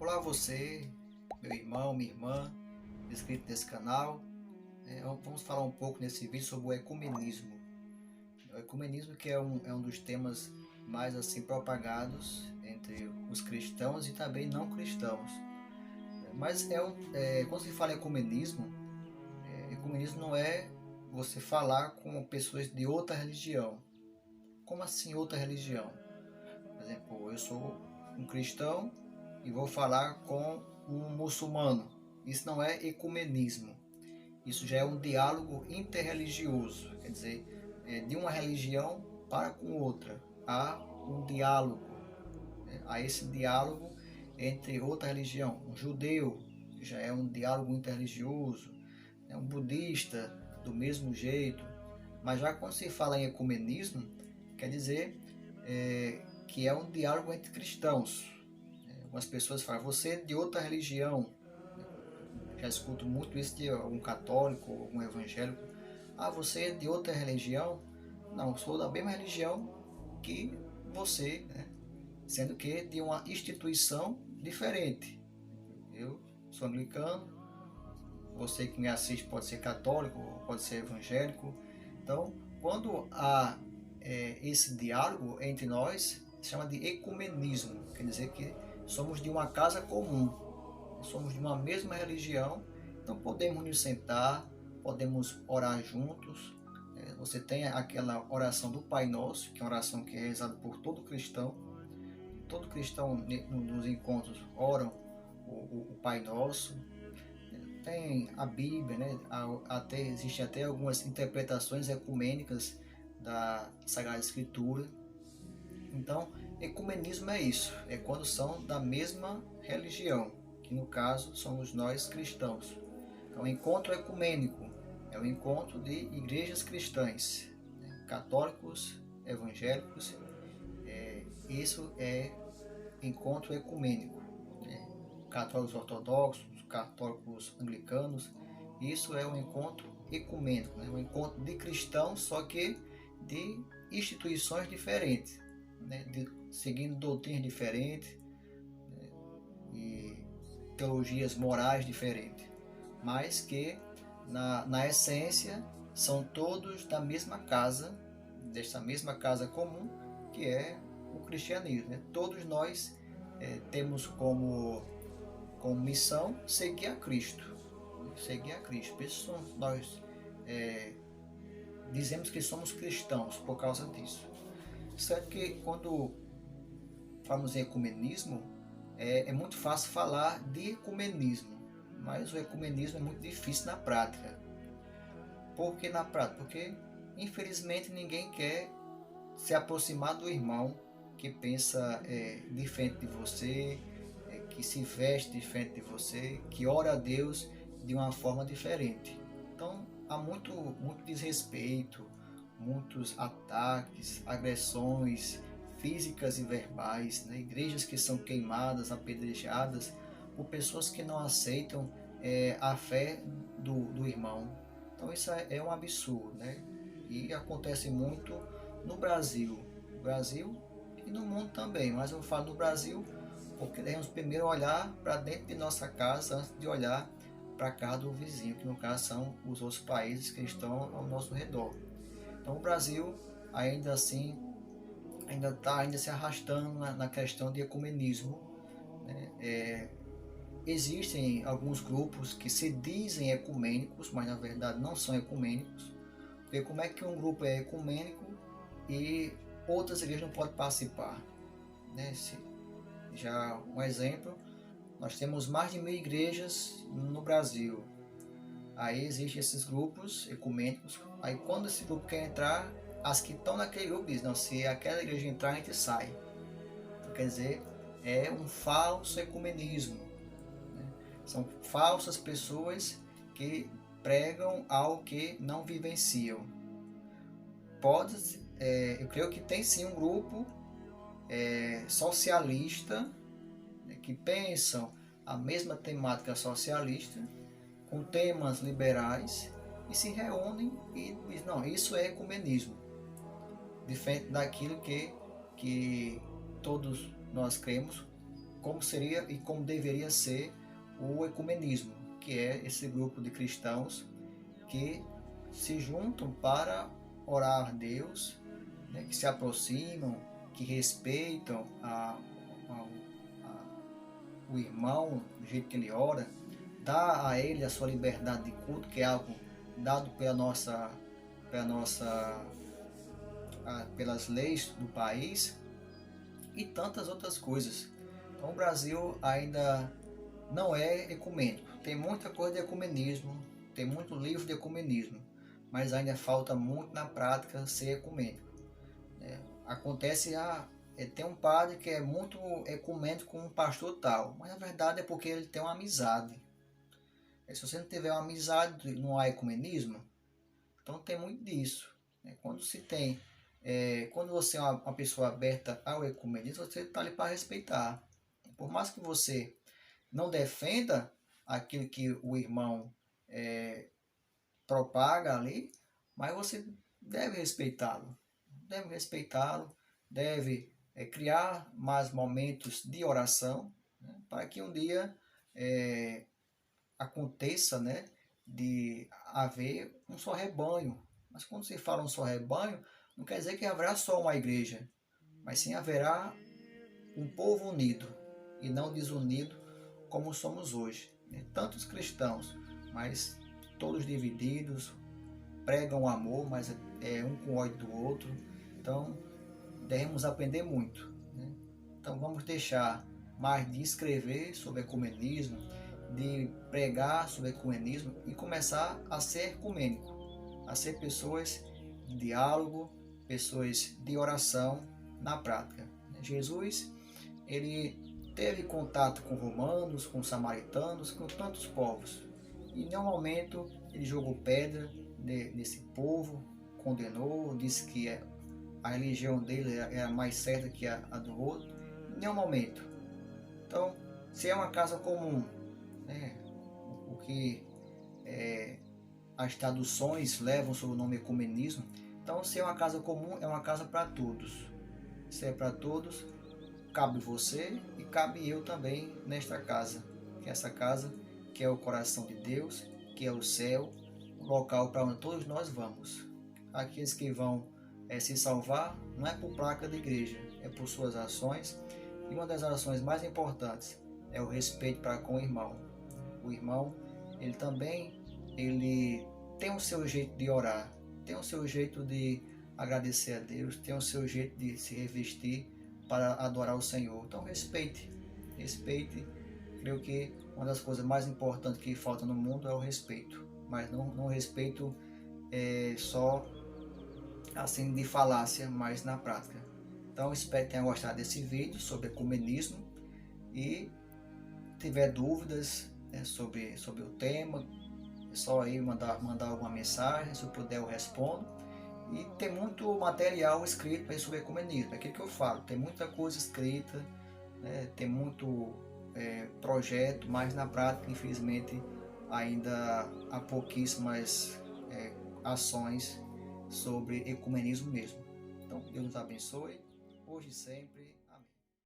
Olá você, meu irmão, minha irmã, inscrito nesse canal. Vamos falar um pouco nesse vídeo sobre o ecumenismo. O ecumenismo que é um dos temas mais assim propagados entre os cristãos e também não cristãos. Mas quando se fala em ecumenismo não é você falar com pessoas de outra religião. Como assim outra religião? Por exemplo, eu sou um cristão e vou falar com um muçulmano. Isso não é ecumenismo. Isso já é um diálogo interreligioso, quer dizer, de uma religião para com outra. Há um diálogo, há esse diálogo entre outra religião. Um judeu já é um diálogo interreligioso, um budista do mesmo jeito. Mas já quando se fala em ecumenismo, quer dizer que é um diálogo entre cristãos. Algumas pessoas falam, você é de outra religião. Já escuto muito isso de algum católico, algum evangélico. Ah, você é de outra religião? Não, sou da mesma religião que você, né? Sendo que de uma instituição diferente. Eu sou anglicano, você que me assiste pode ser católico, pode ser evangélico. Então, quando há esse diálogo entre nós, se chama de ecumenismo, quer dizer que somos de uma casa comum, somos de uma mesma religião, então podemos nos sentar, podemos orar juntos. Você tem aquela oração do Pai Nosso, que é uma oração que é rezada por todo cristão. Todo cristão nos encontros oram o Pai Nosso. Tem a Bíblia, né? Existem até algumas interpretações ecumênicas da Sagrada Escritura. Então, ecumenismo é isso, é quando são da mesma religião, que no caso somos nós cristãos. Então, o encontro ecumênico é o encontro de igrejas cristãs, né? Católicos, evangélicos, isso é encontro ecumênico. Né? Católicos ortodoxos, católicos anglicanos, isso é um encontro ecumênico, né? Um encontro de cristãos, só que de instituições diferentes, né? Seguindo doutrinas diferentes, né? E teologias morais diferentes, mas que na essência são todos da mesma casa, desta mesma casa comum, que é o cristianismo. Né? Todos nós temos como missão seguir a Cristo. Seguir a Cristo. Por isso nós dizemos que somos cristãos por causa disso. Certo que quando falamos em ecumenismo, é muito fácil falar de ecumenismo, mas o ecumenismo é muito difícil na prática. Por que na prática? Porque infelizmente ninguém quer se aproximar do irmão que pensa diferente de você, que se veste diferente de você, que ora a Deus de uma forma diferente. Então há muito desrespeito, muitos ataques, agressões físicas e verbais, né? Igrejas que são queimadas, apedrejadas por pessoas que não aceitam a fé do irmão. Então isso é um absurdo, né? E acontece muito no Brasil e no mundo também, mas eu falo no Brasil porque devemos primeiro olhar para dentro de nossa casa antes de olhar para a casa do vizinho, que no caso são os outros países que estão ao nosso redor. Então o Brasil ainda assim ainda está se arrastando na questão de ecumenismo. Né? Existem alguns grupos que se dizem ecumênicos, mas na verdade não são ecumênicos. Porque como é que um grupo é ecumênico e outras igrejas não podem participar? Né? Já um exemplo, nós temos mais de 1000 igrejas no Brasil. Aí existem esses grupos ecumênicos. Aí quando esse grupo quer entrar, as que estão naquele grupo dizem, não, se aquela igreja entrar, a gente sai. Então, quer dizer, é um falso ecumenismo. Né? São falsas pessoas que pregam algo que não vivenciam. Eu creio que tem sim um grupo socialista, né, que pensam a mesma temática socialista, com temas liberais, e se reúnem e dizem, não, isso é ecumenismo, diferente daquilo que todos nós cremos, como seria e como deveria ser o ecumenismo, que é esse grupo de cristãos que se juntam para orar a Deus, né, que se aproximam, que respeitam o irmão, do jeito que ele ora, dá a ele a sua liberdade de culto, que é algo dado pelas leis do país, e tantas outras coisas. Então o Brasil ainda não é ecumênico. Tem muita coisa de ecumenismo, tem muito livro de ecumenismo, mas ainda falta muito na prática ser ecumênico. Acontece, tem um padre que é muito ecumênico com um pastor tal, mas na verdade é porque ele tem uma amizade. Se você não tiver uma amizade, não há ecumenismo. Então tem muito disso. Quando quando você é uma pessoa aberta ao ecumenismo, você está ali para respeitar. Por mais que você não defenda aquilo que o irmão propaga ali, mas você deve respeitá-lo. Deve criar mais momentos de oração, né, para que um dia aconteça, né, de haver um só rebanho. Mas quando se fala um só rebanho, não quer dizer que haverá só uma igreja, mas sim haverá um povo unido e não desunido como somos hoje. Tantos cristãos, mas todos divididos, pregam o amor, mas é um com ódio do outro. Então devemos aprender muito. Então vamos deixar mais de escrever sobre ecumenismo, de pregar sobre ecumenismo e começar a ser ecumênico, a ser pessoas de diálogo, pessoas de oração na prática. Jesus, ele teve contato com romanos, com samaritanos, com tantos povos. E em nenhum momento ele jogou pedra nesse povo, condenou, disse que a religião dele era mais certa que a do outro. Em nenhum momento. Então, se é uma casa comum, né, o que as traduções levam sob o nome ecumenismo, então se é uma casa comum, é uma casa para todos. Se é para todos, cabe você e cabe eu também nesta casa, que é essa casa que é o coração de Deus, que é o céu, o local para onde todos nós vamos. Aqueles que vão se salvar não é por placa de igreja, é por suas ações, e uma das ações mais importantes é o respeito para com o irmão. O irmão, ele também tem o seu jeito de orar, tem o seu jeito de agradecer a Deus, tem o seu jeito de se revestir para adorar o Senhor. Então respeite. Creio que uma das coisas mais importantes que falta no mundo é o respeito, mas não respeito só assim de falácia, mas na prática. Então espero que tenha gostado desse vídeo sobre ecumenismo e tiver dúvidas, né, sobre o tema, é só aí mandar alguma mensagem, se eu puder eu respondo. E tem muito material escrito aí sobre ecumenismo, é aquilo que eu falo, tem muita coisa escrita, né, tem muito projeto, mas na prática, infelizmente, ainda há pouquíssimas ações sobre ecumenismo mesmo. Então, Deus nos abençoe, hoje e sempre.